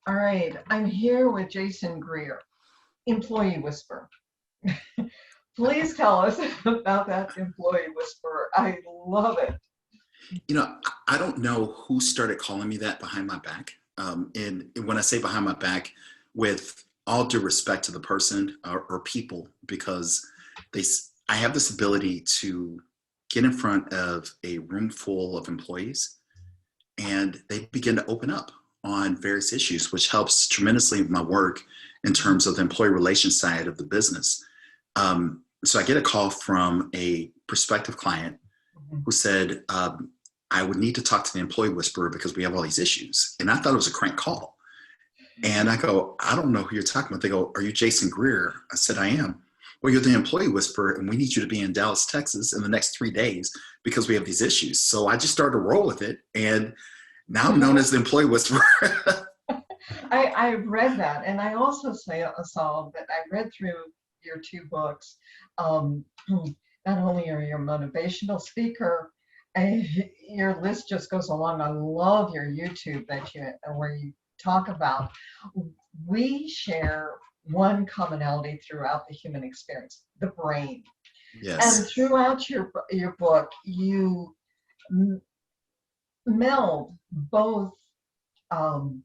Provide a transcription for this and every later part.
All right, I'm here with Jason Greer, employee whisperer. Please tell us about that employee whisperer. I love it. I don't know who started calling me that behind my back. And when I say behind my back, with all due respect to the person or people, because I have this ability to get in front of a room full of employees and they begin to open up on various issues, which helps tremendously with my work in terms of the employee relations side of the business. So I get a call from a prospective client Mhm. who said, I would need to talk to the employee whisperer because we have all these issues. And I thought it was a crank call. And I go, I don't know who you're talking about. They go, are you Jason Greer? I said, I am. Well, you're the employee whisperer, and we need you to be in Dallas, Texas in the next 3 days because we have these issues. So I just started to roll with it. And now I'm known as the employee whisperer. I've read that, and I also saw that I read through your two books. Um, Not only are you a motivational speaker, your list just goes along. I love your YouTube where you talk about we share one commonality throughout the human experience, the brain. And Yes. throughout your book, you m- meld both um,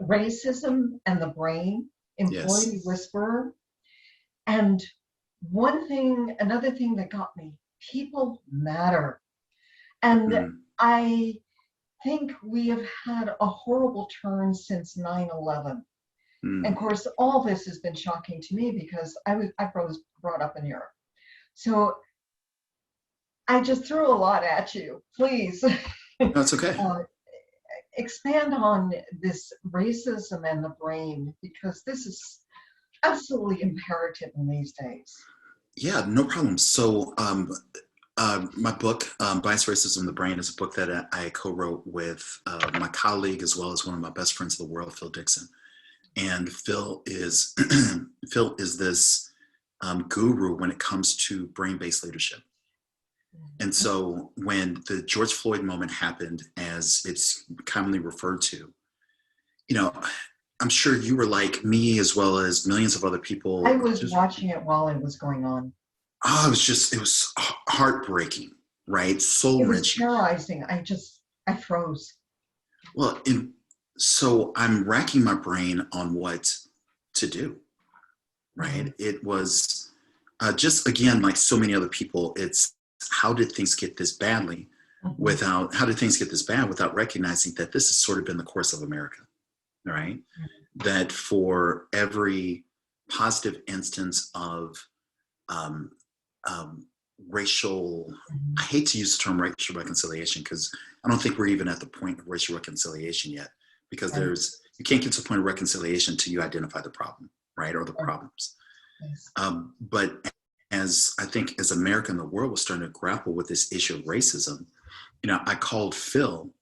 racism and the brain, employee Yes. whisperer. And another thing that got me, people matter. And Mm, I think we have had a horrible turn since 9/11. And of mm. course, all this has been shocking to me because I was brought up in Europe. So I just threw a lot at you. Please No, it's okay. uh, expand on this racism and the brain because this is absolutely imperative in these days. Yeah, no problem. So, my book, Bias, Racism, in the Brain, is a book that I co-wrote with my colleague as well as one of my best friends in the world, Phil Dixon. And Phil is Phil is this guru when it comes to brain-based leadership. And so, when the George Floyd moment happened, as it's commonly referred to, you know, I'm sure you were like me as well as millions of other I people. was Just watching it while it was going on. it was heartbreaking, right? Soul It was wrenching. terrorizing. I froze. Well, so I'm racking my brain on what to do, Mhm. right? It was just, again, like so many other people, it's how did things get this badly Mhm. how did things get this bad without recognizing that this has sort of been the course of America, right? That for every positive instance of um, um, racial, I Mhm. hate to use the term racial reconciliation because I don't think we're even at the point of racial reconciliation yet, because Right. you can't get to the point of reconciliation until you identify the problem, right? Or the Right. problems. Yes. But as I think as America and the world was starting to grapple with this issue of racism, I called Phil,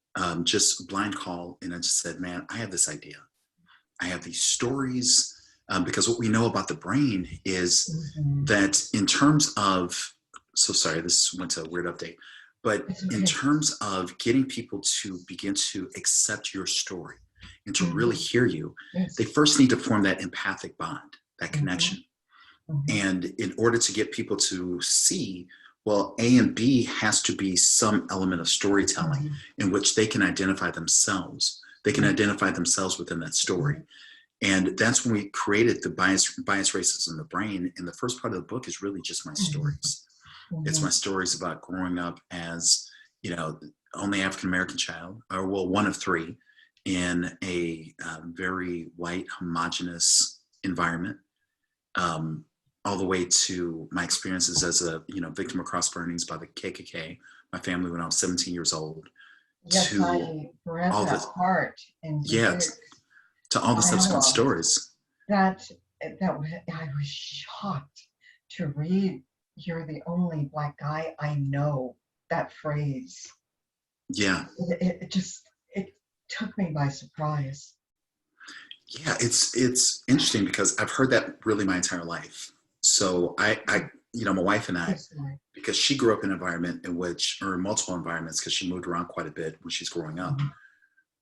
just blind call, and I just said, man, I have this idea. I have these stories, because what we know about the brain is Mhm. that in terms of, so sorry, this went to a weird update, but It's in okay. terms of getting people to begin to accept your story and to really Mhm. hear you, they Yes. first need to form that empathic bond, that Mhm. connection. Mhm. And in order to get people to see, well, A and B has to be some element of storytelling Mhm. in which they can identify themselves. They can Right. identify themselves within that story. Mhm. And that's when we created the bias, racism, in the brain. And the first part of the book is really just my Mhm. stories. It's my Mhm. stories about growing up as, only African American child, or well, one of three, in a very white, homogenous environment, um, all the way to my experiences as a victim of cross burnings by the KKK, my family when I was 17 years old, Yes, to I read all that the part in the yeah, book. to all the subsequent Wow, stories. that I was shocked to read. You're the only black guy I know. That phrase. Yeah, It just it took me by surprise. yeah, it's interesting because I've heard that really my entire life. So my wife and So I, sorry. because she grew up in an environment in which, or in multiple environments, because she moved around quite a bit when she's growing up, Mhm.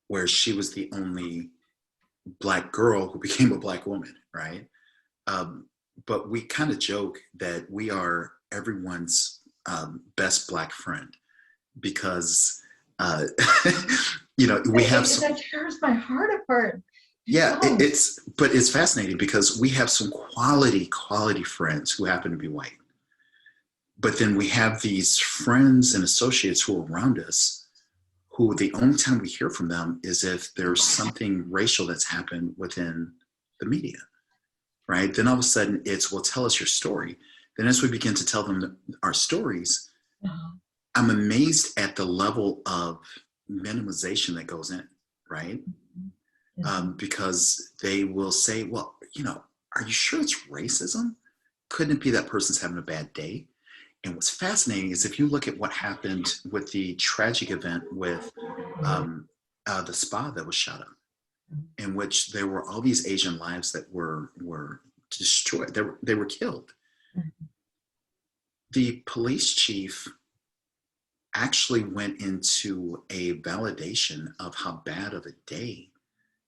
where she was the only Black girl who became a Black woman, right? Um, but we kind of joke that we are everyone's best Black friend because, uh, we have some, That tears my heart apart. It yeah, does. but it's fascinating because we have some quality friends who happen to be white. But then we have these friends and associates who are around us who the only time we hear from them is if there's something racial that's happened within the media, right? Then all of a sudden it's, well, tell us your story. Then as we begin to tell them our stories, Uh-huh. I'm amazed at the level of minimization that goes in, right? Mhm. Because they will say, well, are you sure it's racism? Couldn't it be that person's having a bad day? And what's fascinating is if you look at what happened with the tragic event with the spa that was shot up, in which there were all these Asian lives that were destroyed. They were killed. Mhm. The police chief actually went into a validation of how bad of a day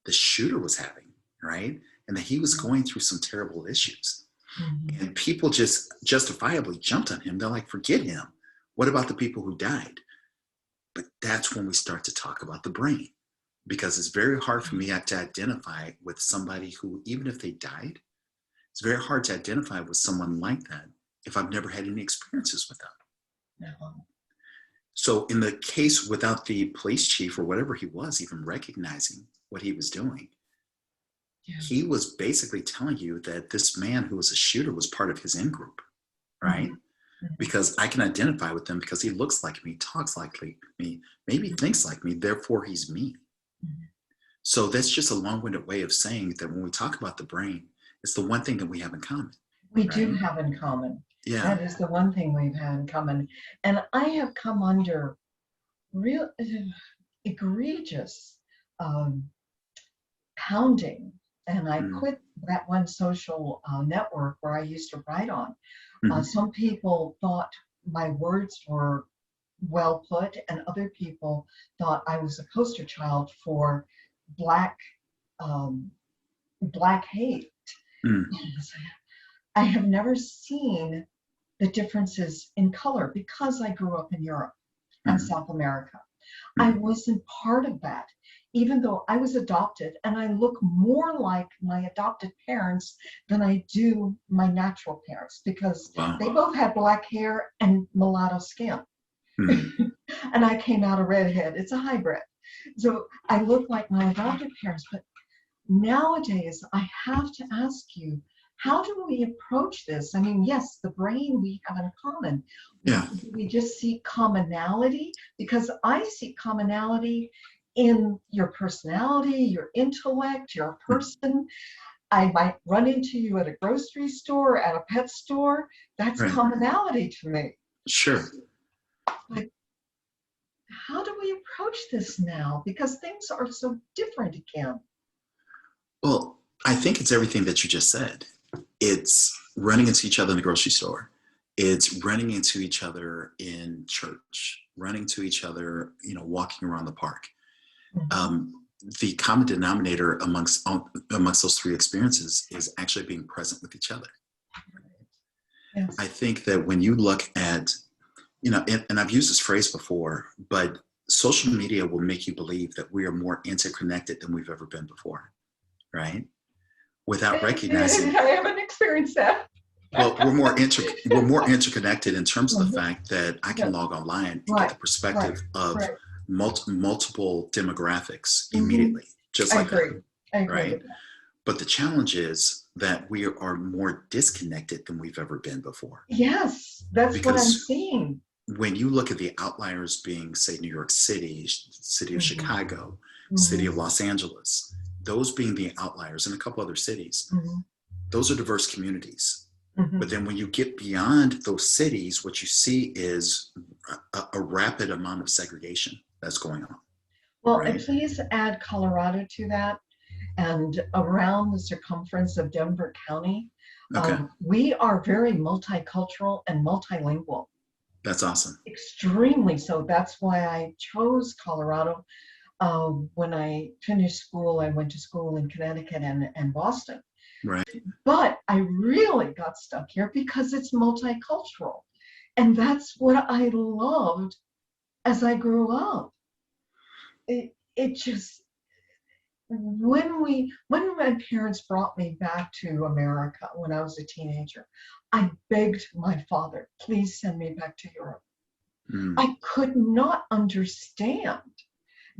the shooter was having, right? And that he was going through some terrible issues. Mhm. And people just justifiably jumped on him. They're like, forget him. What about the people who died? But that's when we start to talk about the brain, because it's very hard for me to identify with somebody who, even if they died, it's very hard to identify with someone like that if I've never had any experiences with them. No. So in the case without the police chief or whatever he was even recognizing what he was doing, Yeah. he was basically telling you that this man who was a shooter was part of his in group, Mhm. right? Mhm. Because I can identify with him because he looks like me, talks like me, maybe thinks like me, therefore he's me. Mhm. So that's just a long-winded way of saying that when we talk about the brain, it's the one thing that we have in common, We do right? have in common. Yeah. That is the one thing we've had in common. And I have come under real egregious um, pounding. And I Mm, quit that one social network where I used to write on. mhm, Some people thought my words were well put, and other people thought I was a poster child for black um, black hate. mm, I have never seen the differences in color because I grew up in Europe and mhm, South America. I mhm. wasn't part of that, even though I was adopted and I look more like my adopted parents than I do my natural parents because Wow. they both had black hair and mulatto skin. Mm, And I came out a redhead. It's a hybrid. So I look like my adopted parents, but nowadays I have to ask you, how do we approach this? I mean, yes, the brain we have in common. yeah. We just see commonality because I see commonality in your personality, your intellect, your Mm, person. I might run into you at a grocery store, at a pet store. That's right. commonality to me. Sure. But how do we approach this now? Because things are so different again. Well, I think it's everything that you just said. It's running into each other in the grocery store. It's running into each other in church, running to each other, walking around the park. Mhm. Um, the common denominator amongst those three experiences is actually being present with each other. I Yes. think that when you look at, and I've used this phrase before, but social media will make you believe that we are more interconnected than we've ever been before, right? Without recognizing, I haven't experienced that. well, we're more interconnected in terms of the fact that I can Yes. log online and get Right, the right, perspective of right. multiple demographics Hmm. immediately, just I like that, agree. I agree right? with that. But the challenge is that we are more disconnected than we've ever been before. Yes, that's what I'm Because seeing. when you look at the outliers being, say, New York City, city of Hmm. Chicago, city of Hmm. Los Angeles, those being the outliers and a couple other cities, Hmm. those are diverse communities. But Hmm. then when you get beyond those cities, what you see is a rapid amount of segregation that's going on, Well, and right? please add Colorado to that. And around the circumference of Denver County, Okay, we are very multicultural and multilingual, that's awesome. extremely so. That's why I chose Colorado. when I finished school, I went to school in Connecticut and Boston. Right. But I really got stuck here because it's multicultural. And that's what I loved as I grew up. It just, when my parents brought me back to America when I was a teenager, I begged my father, please send me back to Europe. Mm. I could not understand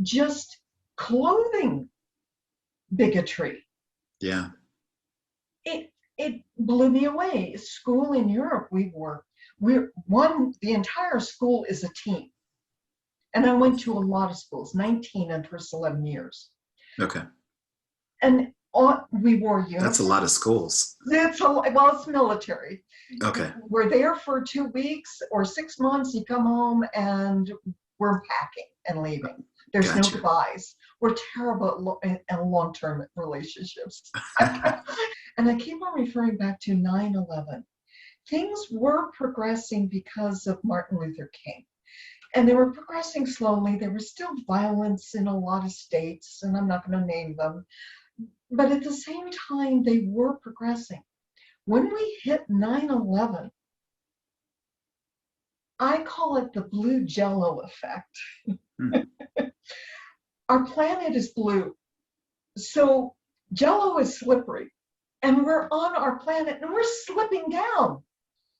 just clothing bigotry. Yeah. It blew me away. School in Europe, the entire school is a team. And I went to a lot of schools, 19 in the first 11 years. Okay. And we wore That's a uniforms. lot of schools. Well, it's military. Okay. We're there for 2 weeks or 6 months. You come home and we're packing and leaving. There's no Gotcha. goodbyes. We're terrible at long-term relationships. And I keep on referring back to 9/11. Things were progressing because of Martin Luther King. And they were progressing slowly. There was still violence in a lot of states, and I'm not going to name them. But at the same time, they were progressing. When we hit 9/11, I call it the blue jello effect. Hmm. Our planet is blue. So jello is slippery. And we're on our planet and we're slipping down.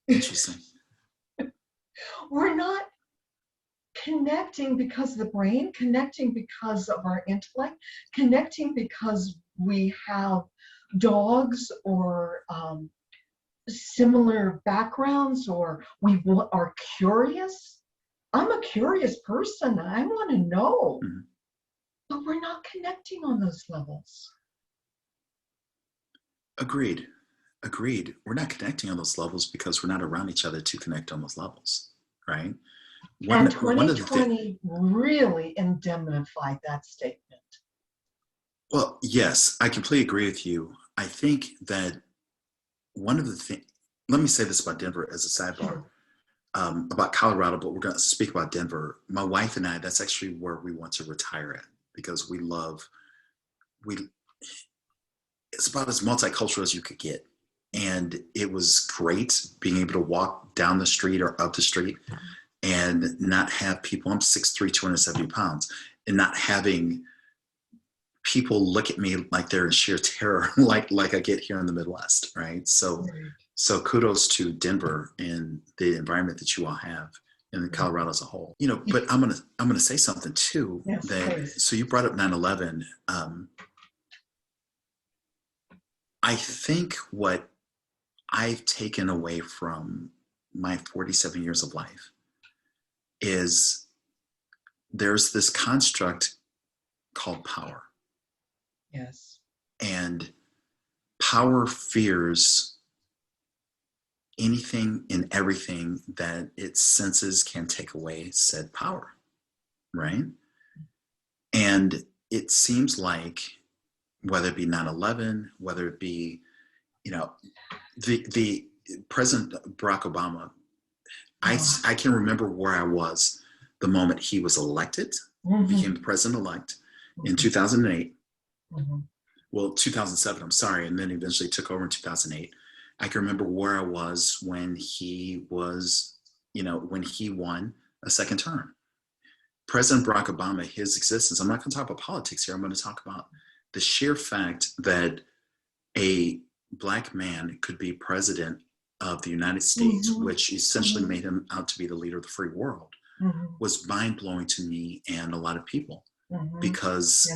Interesting. We're not connecting because of the brain, connecting because of our intellect, connecting because we have dogs or similar backgrounds, or we are curious. I'm a curious person. I want to know. Mm-hmm. But we're not connecting on those levels. Agreed. Agreed. We're not connecting on those levels because we're not around each other to connect on those levels, right? And 2020 really indemnified that statement. Well, yes, I completely agree with you. I think that one of the things, let me say this about Denver as a sidebar, about Colorado, but we're going to speak about Denver. My wife and I, that's actually where we want to retire at because it's about as multicultural as you could get. And it was great being able to walk down the street or up the street and not have people, I'm 6'3", 270 pounds, and not having people look at me like they're in sheer terror, like I get here in the Midwest, right? So kudos to Denver and the environment that you all have in Colorado as a whole. You know, but I'm gonna say something too. Yes, please. So you brought up 9/11. I think what I've taken away from my 47 years of life is there's this construct called power. Yes. And power fears anything and everything that its senses can take away said power, right? And it seems like whether it be 9/11, whether it be, you know, the President Barack Obama, I can remember where I was the moment he was elected, became the president-elect in 2008. Well, 2007, I'm sorry, and then eventually took over in 2008. I can remember where I was when he was, when he won a second term. President Barack Obama, his existence, I'm not going to talk about politics here. I'm going to talk about the sheer fact that a Black man could be president of the United States, which essentially made him out to be the leader of the free world, was mind-blowing to me and a lot of people. Because,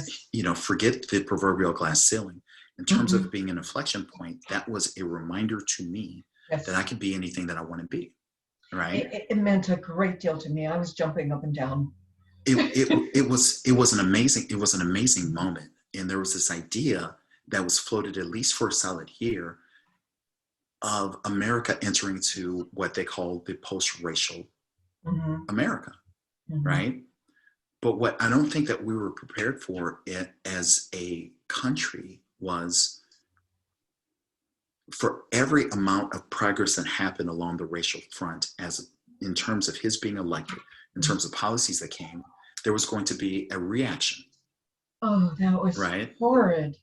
forget the proverbial glass ceiling. In terms of being an inflection point, that was a reminder to me that I could be anything that I want to be, right? It meant a great deal to me. I was jumping up and down. It was an amazing moment. And there was this idea that was floated at least for a solid year of America entering to what they call the post-racial America, right? But what I don't think that we were prepared for it as a country was for every amount of progress that happened along the racial front, as in terms of his being elected, in terms of policies that came, there was going to be a reaction. Oh, that was right? horrid.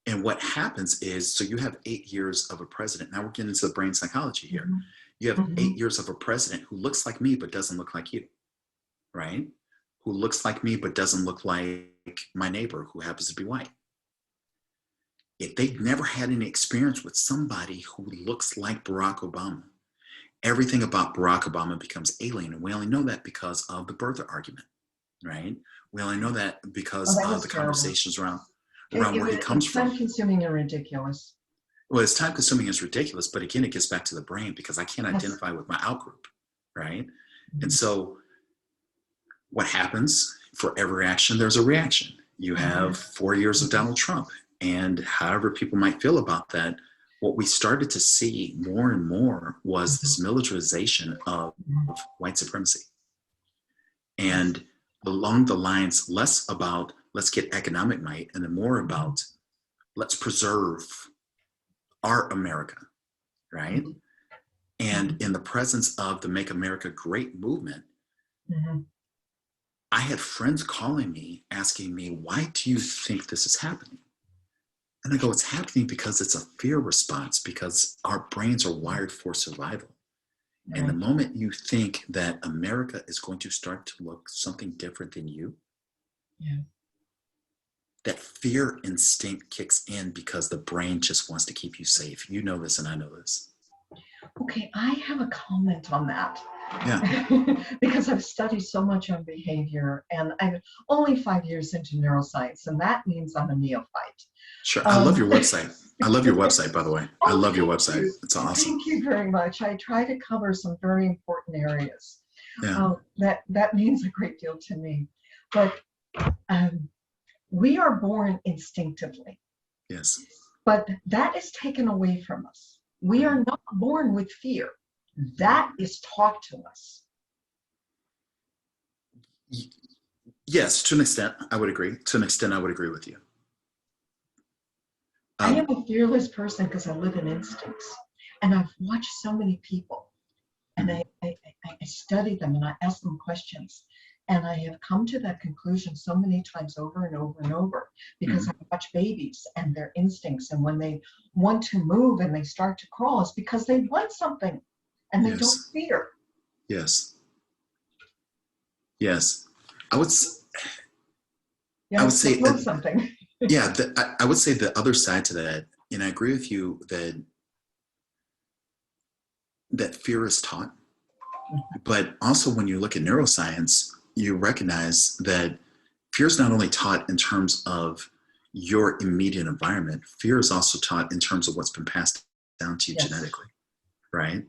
And what happens is, so you have 8 years of a president. Now we're getting into the brain psychology here. Mhm, You have eight mhm. years of a president who looks like me but doesn't look like you, right? Who looks like me but doesn't look like my neighbor who happens to be white. If they've never had any experience with somebody who looks like Barack Obama, everything about Barack Obama becomes alien. And we only know that because of the birther argument, right? We only know that Oh, because that of was the terrible. conversations around It where he was, comes it's from. time consuming and ridiculous. Well, it's time consuming, it's ridiculous, but again, it gets back to the brain because I can't Yes. identify with my outgroup, right? And Mhm, so what happens for every action, there's a reaction. You have mhm, 4 years of mhm, Donald Trump, and however people might feel about that, what we started to see more and more was mhm, this militarization of mhm. white supremacy. Yes. And along the lines, less about let's get economic might and then more Mhm, about let's preserve our America, right? mhm, And mhm, in the presence of the Make America Great movement, mhm. I had friends calling me asking me, why do you think this is happening? And I go, it's happening because it's a fear response, because our brains are wired for survival. And the Right. moment you think that America is going to start to look something different than you, Yeah. that fear instinct kicks in because the brain just wants to keep you safe. You know this, and I know this. Okay, I have a comment on that. Yeah, Because I've studied so much on behavior and I'm only 5 years into neuroscience, and that means I'm a neophyte. sure. I love Um, your website. I love your website, by the way. I oh, love your thank website. you. It's awesome. Thank you very much. I try to cover some very important areas. Yeah. That means a great deal to me. But um, we are born instinctively, Yes. but that is taken away from us. We are Mhm. not born with fear. Mhm. That is taught to us. Yes, to an extent, I would agree. To an extent, I would agree with you. I am Um, a fearless person because I live in instincts. And I've watched so many people, and mhm, I study them and I ask them questions. And I have come to that conclusion so many times over and over and over because I mhm. watch babies and their instincts. And when they want to move and they start to crawl, it's because they want something and they don't Yes, fear. yes, yes. I would, I would Yes, they say, want something. yeah. I would say the other side to that, and I agree with you that fear is taught, but also when you look at neuroscience, you recognize that fear is not only taught in terms of your immediate environment. Fear is also taught in terms of what's been passed down to you Yes. genetically, right?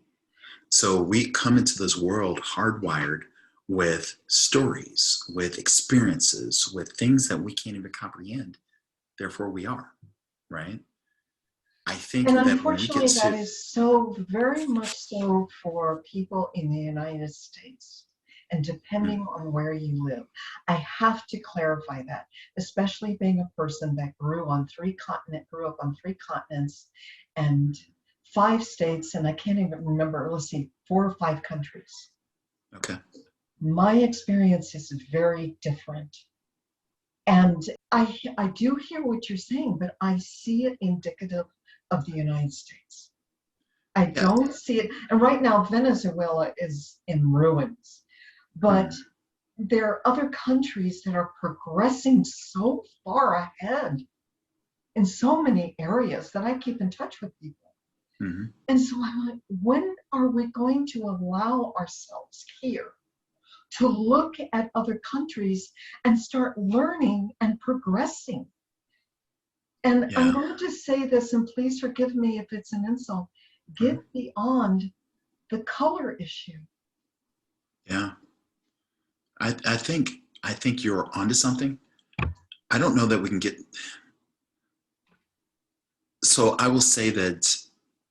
So we come into this world hardwired with stories, with experiences, with things that we can't even comprehend. Therefore, we are, right? I And think that when we get unfortunately, that to, is so very much so for people in the United States. And mm, depending on where you live, I have to clarify that, especially being a person that grew up on 3 continents and 5 states, and I can't even remember, let's see, 4 or 5 countries. okay, My experience is very different. And I do hear what you're saying, but I see it indicative of the United States. I yeah, don't see it. And right now, Venezuela is in ruins. But mm, there are other countries that are progressing so far ahead in so many areas that I keep in touch with people. mm, And so I'm like, when are we going to allow ourselves here to look at other countries and start learning and progressing? And I'm yeah, going to say this, and please forgive me if it's an insult. mhm, Get beyond the color issue. yeah. I think you're onto something. I don't know that we can get. So I will say that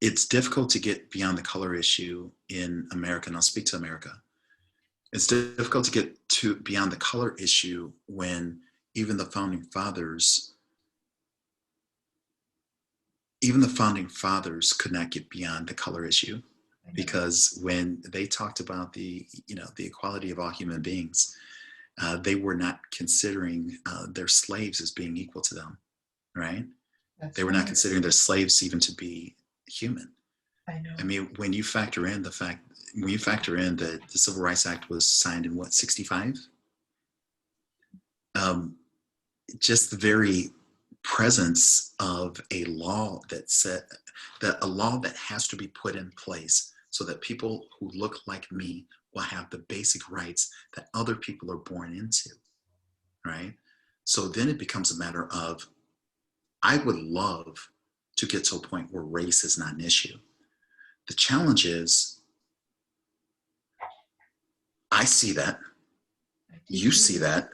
it's difficult to get beyond the color issue in America, and I'll speak to America. It's difficult to get to beyond the color issue when even the founding fathers, even the founding fathers could not get beyond the color issue, I know. because when they talked about the, the equality of all human beings, They were not considering their slaves as being equal to them, right? That's They were not right. considering their slaves even to be human. I know. I mean, when you factor in that the Civil Rights Act was signed in what, 65? Just the very presence of a law that said that a law that has to be put in place so that people who look like me will have the basic rights that other people are born into, right? So then it becomes a matter of, I would love to get to a point where race is not an issue. The challenge is, I see that, I do you too. see that,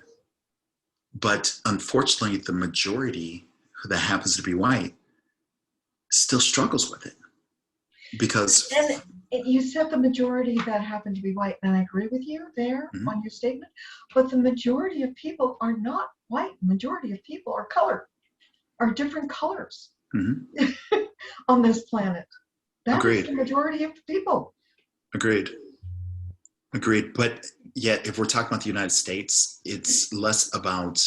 but unfortunately, the majority that happens to be white still struggles with it because, And you said the majority that happen to be white, and I agree with you there Mhm, on your statement, but the majority of people are not white. Majority of people are colored, are different colors mhm, on this planet. That is agreed, the majority of people. agreed, agreed. But yet, if we're talking about the United States, it's less about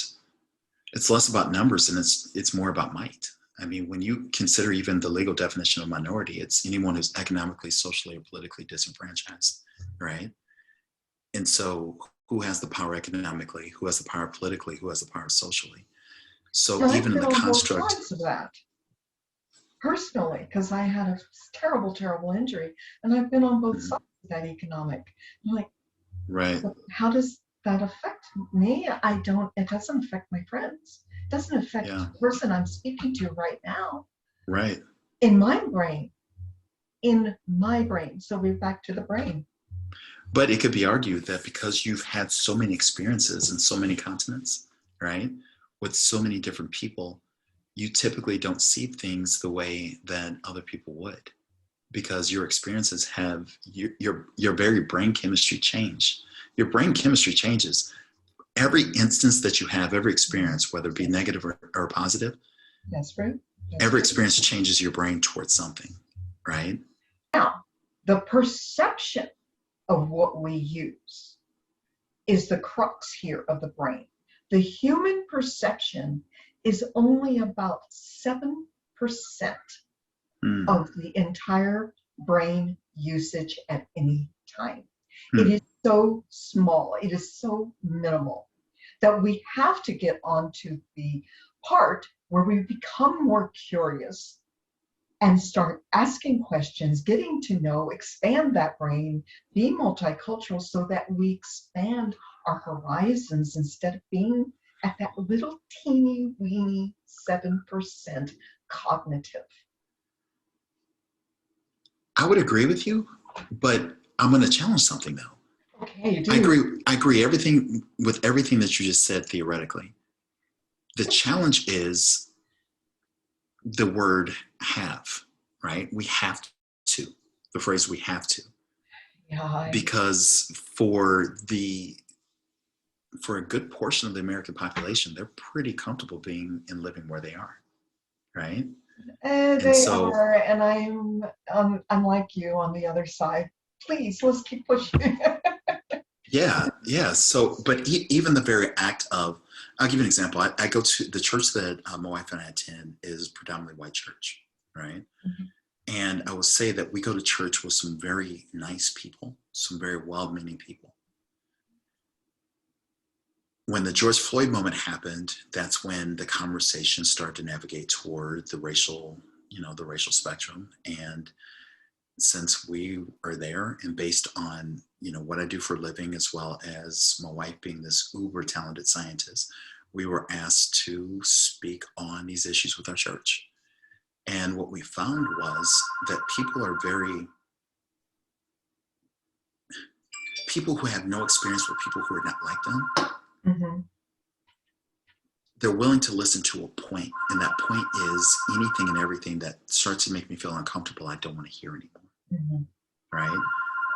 numbers and it's more about might. I mean, when you consider even the legal definition of minority, it's anyone who's economically, socially, or politically disenfranchised, right? And so, who has the power economically? Who has the power politically? Who has the power socially? So, And I've even in been the on both construct, sides of that personally because I had a terrible, terrible injury, and I've been on both mhm, sides of that economic. I'm like, right, but how does that affect me? I don't, it doesn't affect my friends. It doesn't affect yeah, the person I'm speaking to right now right. in my brain, in my brain. So we're back to the brain. But it could be argued that because you've had so many experiences in so many continents, right, with so many different people, you typically don't see things the way that other people would because your experiences have your very brain chemistry change. Your brain chemistry changes. Every instance that you have, every experience, whether it be Yes, negative or positive, that's true. That's every true. experience changes your brain towards something, right? Now, the perception of what we use is the crux here of the brain. The human perception is only about 7% Hmm. of the entire brain usage at any time. It Hmm. is so small, it is so minimal that we have to get onto the part where we become more curious and start asking questions, getting to know, expand that brain, be multicultural so that we expand our horizons instead of being at that little teeny weeny 7% cognitive. I would agree with you, but I'm going to challenge something though. Okay, I do. agree. I agree everything with everything that you just said theoretically. The challenge is the word have, right? We have to. The phrase we have to. Yeah, I, Because for a good portion of the American population, they're pretty comfortable being and living where they are, right? And they so are, and I'm like you on the other side. Please, let's keep pushing. yeah, yeah. So, but even the very act of, I'll give you an example. I go to the church that my wife and I attend is predominantly white church, right? And I will say that we go to church with some very nice people, some very well-meaning people. When the George Floyd moment happened, that's when the conversation started to navigate toward the racial spectrum. And since we are there and based on, what I do for a living, as well as my wife being this uber talented scientist, we were asked to speak on these issues with our church. And what we found was that people who have no experience with people who are not like them, Mm-hmm, they're willing to listen to a point, and that point is anything and everything that starts to make me feel uncomfortable. I don't want to hear anymore, mm-hmm, right?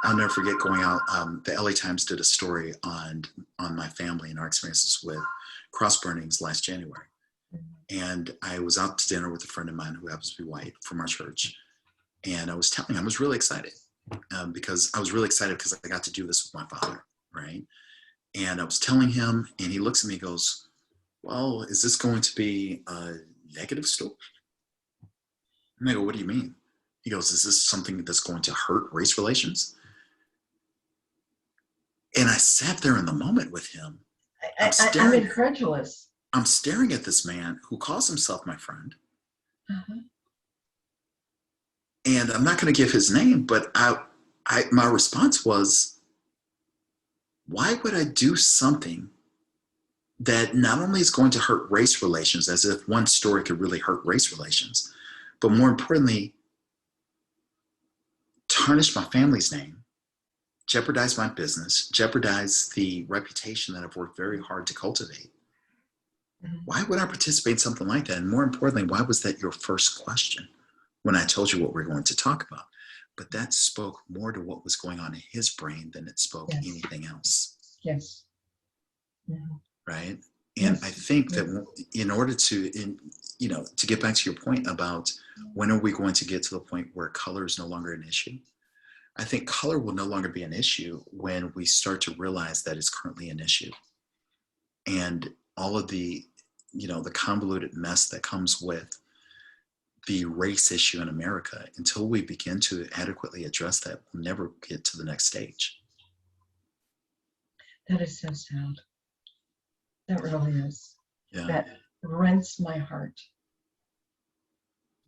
I'll never forget going out. The LA Times did a story on my family and our experiences with cross burnings last January, and I was out to dinner with a friend of mine who happens to be white from our church, and I was telling him I was really excited because I got to do this with my father, right? And I was telling him, and he looks at me and goes, well, is this going to be a negative story? And I go, what do you mean? He goes, is this something that's going to hurt race relations? And I sat there in the moment with him. I'm incredulous. I'm staring at this man who calls himself my friend. Uh-huh. And I'm not going to give his name, but my response was, why would I do something that not only is going to hurt race relations, as if one story could really hurt race relations, but more importantly, tarnish my family's name, jeopardize my business, jeopardize the reputation that I've worked very hard to cultivate? Mm-hmm. Why would I participate in something like that? And more importantly, why was that your first question when I told you what we're going to talk about? But that spoke more to what was going on in his brain than it spoke anything else. Yes. Mm-hmm. Right. And I think that in order to, to get back to your point about when are we going to get to the point where color is no longer an issue? I think color will no longer be an issue when we start to realize that it's currently an issue. And all of the, the convoluted mess that comes with the race issue in America, until we begin to adequately address that, we'll never get to the next stage. That is so sad. That really is. Yeah. That rents my heart.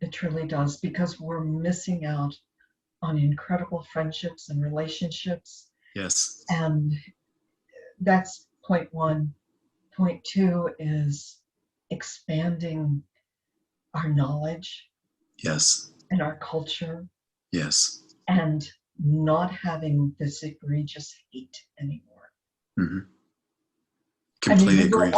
It truly does, because we're missing out on incredible friendships and relationships. Yes. And that's point one. Point two is expanding our knowledge. Yes. And our culture. Yes. And not having this egregious hate anymore. Mm-hmm. Completely agree.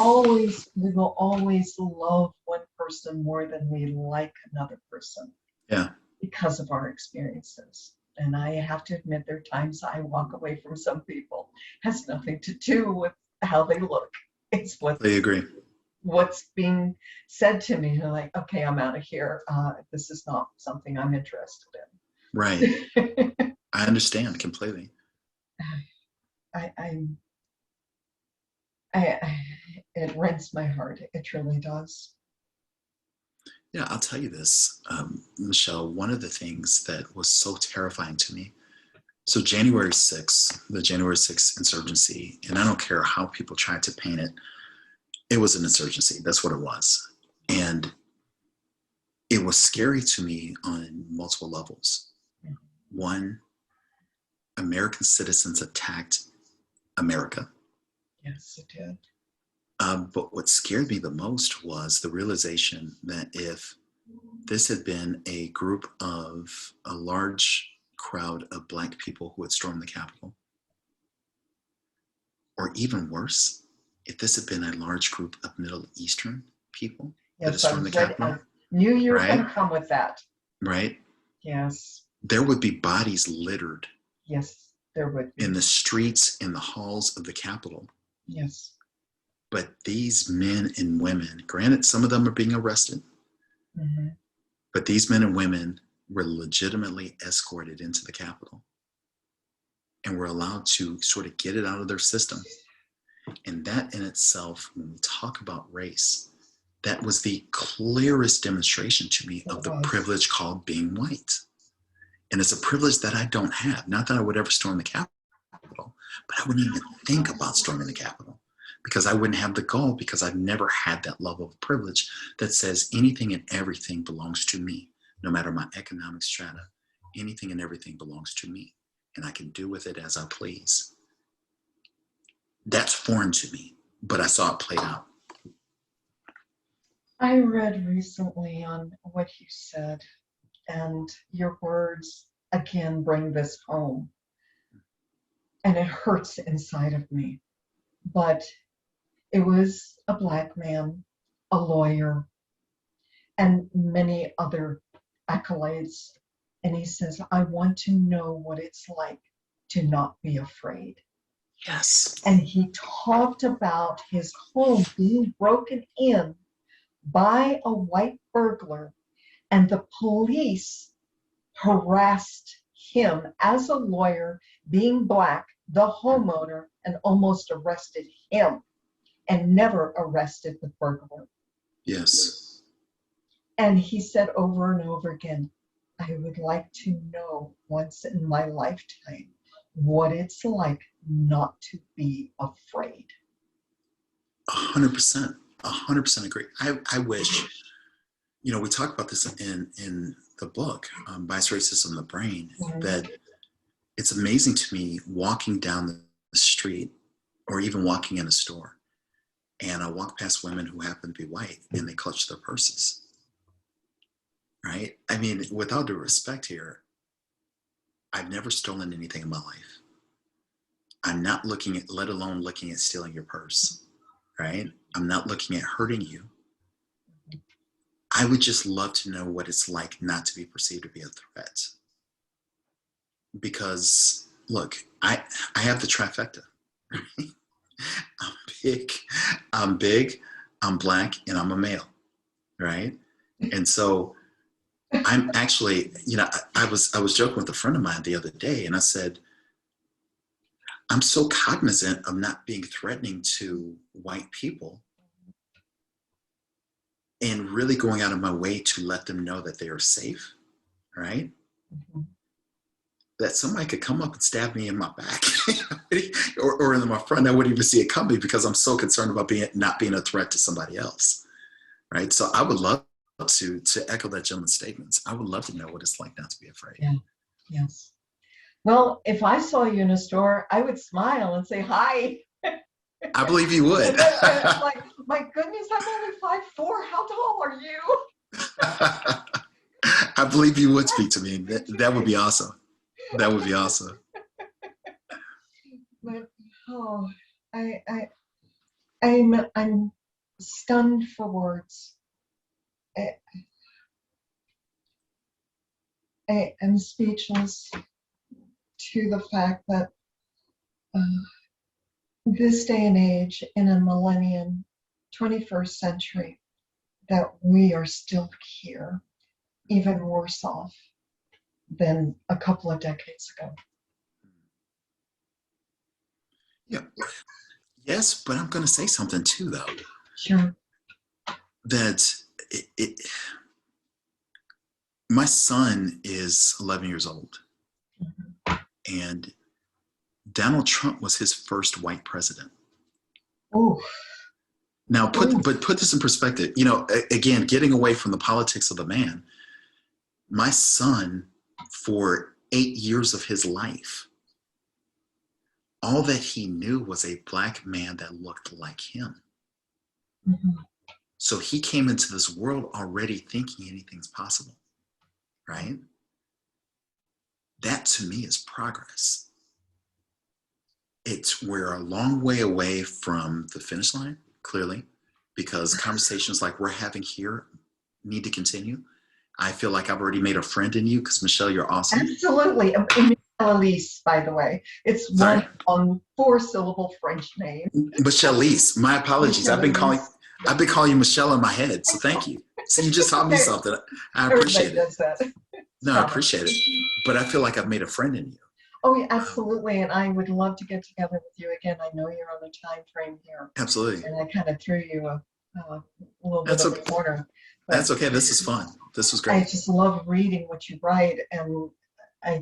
We will always love one person more than we like another person. Yeah. Because of our experiences. And I have to admit, there are times I walk away from some people. It has nothing to do with how they look. It's what's being said to me. You're like, okay, I'm out of here. This is not something I'm interested in. Right. I understand completely. It rents my heart. It truly does. Yeah, I'll tell you this, Michelle, one of the things that was so terrifying to me. So January 6th, the January 6th insurgency, and I don't care how people tried to paint it, it was an insurgency. That's what it was. And it was scary to me on multiple levels. One, American citizens attacked America. Yes, it did. But what scared me the most was the realization that if this had been a large crowd of Black people who had stormed the Capitol, or even worse, if this had been a large group of Middle Eastern people that had stormed the Capitol. I knew you were going to come with that. Right? Yes. There would be bodies littered. Yes, there would be. In the streets, in the halls of the Capitol. Yes. But these men and women, granted, some of them are being arrested, mm-hmm. but these men and women were legitimately escorted into the Capitol and were allowed to sort of get it out of their system. And that in itself, when we talk about race, that was the clearest demonstration to me of the privilege called being white. And it's a privilege that I don't have. Not that I would ever storm the Capitol, but I wouldn't even think about storming the Capitol, because I wouldn't have the goal, because I've never had that level of privilege that says anything and everything belongs to me, no matter my economic strata. Anything and everything belongs to me, and I can do with it as I please. That's foreign to me, but I saw it played out. I read recently on what you said, and your words again bring this home, and it hurts inside of me. But it was a Black man, a lawyer, and many other accolades. And he says, I want to know what it's like to not be afraid. Yes. And he talked about his home being broken in by a white burglar, and the police harassed him as a lawyer, being Black, the homeowner and almost arrested him and never arrested the burglar. Yes. And he said over and over again, I would like to know once in my lifetime what it's like not to be afraid. 100%. 100% agree. I wish, we talk about this in the book, Bias, Racism, and the Brain, that it's amazing to me walking down the street or even walking in a store, and I walk past women who happen to be white and they clutch their purses. Right? I mean, with all due respect here, I've never stolen anything in my life. I'm not looking at, let alone looking at stealing your purse, right? I'm not looking at hurting you. I would just love to know what it's like not to be perceived to be a threat. Because look, I have the trifecta. Right? I'm big, I'm black, and I'm a male, right? And so I'm actually, I was joking with a friend of mine the other day, and I said, I'm so cognizant of not being threatening to white people and really going out of my way to let them know that they are safe, right? Mm-hmm. That somebody could come up and stab me in my back or in my front. I wouldn't even see it coming because I'm so concerned about not being a threat to somebody else, right? So I would love to echo that gentleman's statements. I would love to know what it's like not to be afraid. Yeah. Yes. Well, if I saw you in a store, I would smile and say hi. I believe you would. And I'm like, my goodness, I'm only 5'4". How tall are you? I believe you would speak to me. That would be awesome. That would be awesome. But I'm stunned for words. I am speechless to the fact that this day and age, in a millennium, 21st century, that we are still here, even worse off than a couple of decades ago. Yeah. Yes, but I'm going to say something too, though. Sure. That my son is 11 years old, and Donald Trump was his first white president. Oh. Now, put this in perspective. Again, getting away from the politics of the man, my son, for 8 years of his life, all that he knew was a black man that looked like him. Mm-hmm. So he came into this world already thinking anything's possible, right? That to me is progress. We're a long way away from the finish line, clearly, because conversations like we're having here need to continue. I feel like I've already made a friend in you because, Michelle, you're awesome. Absolutely. Elise, by the way. It's one 4-syllable French name. Michelle Elise. My apologies. I've been calling you Michelle in my head, so thank you. So you just taught me something. I appreciate it. No, I appreciate it. But I feel like I've made a friend in you. Oh, yeah, absolutely. And I would love to get together with you again. I know you're on a time frame here. Absolutely. And I kind of threw you a little bit of a corner. That's okay. This is fun. This was great. I just love reading what you write, and I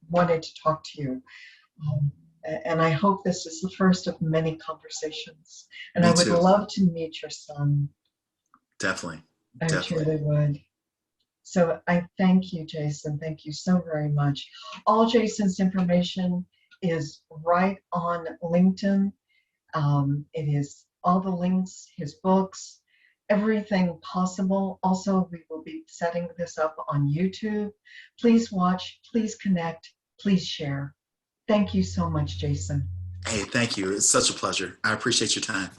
wanted to talk to you. And I hope this is the first of many conversations. And I would love to meet your son. Definitely. I truly would. So I thank you, Jason. Thank you so very much. All Jason's information is right on LinkedIn. It is all the links, his books, everything possible. Also, we will be setting this up on YouTube. Please watch, please connect, please share. Thank you so much, Jason. Hey, thank you. It's such a pleasure. I appreciate your time.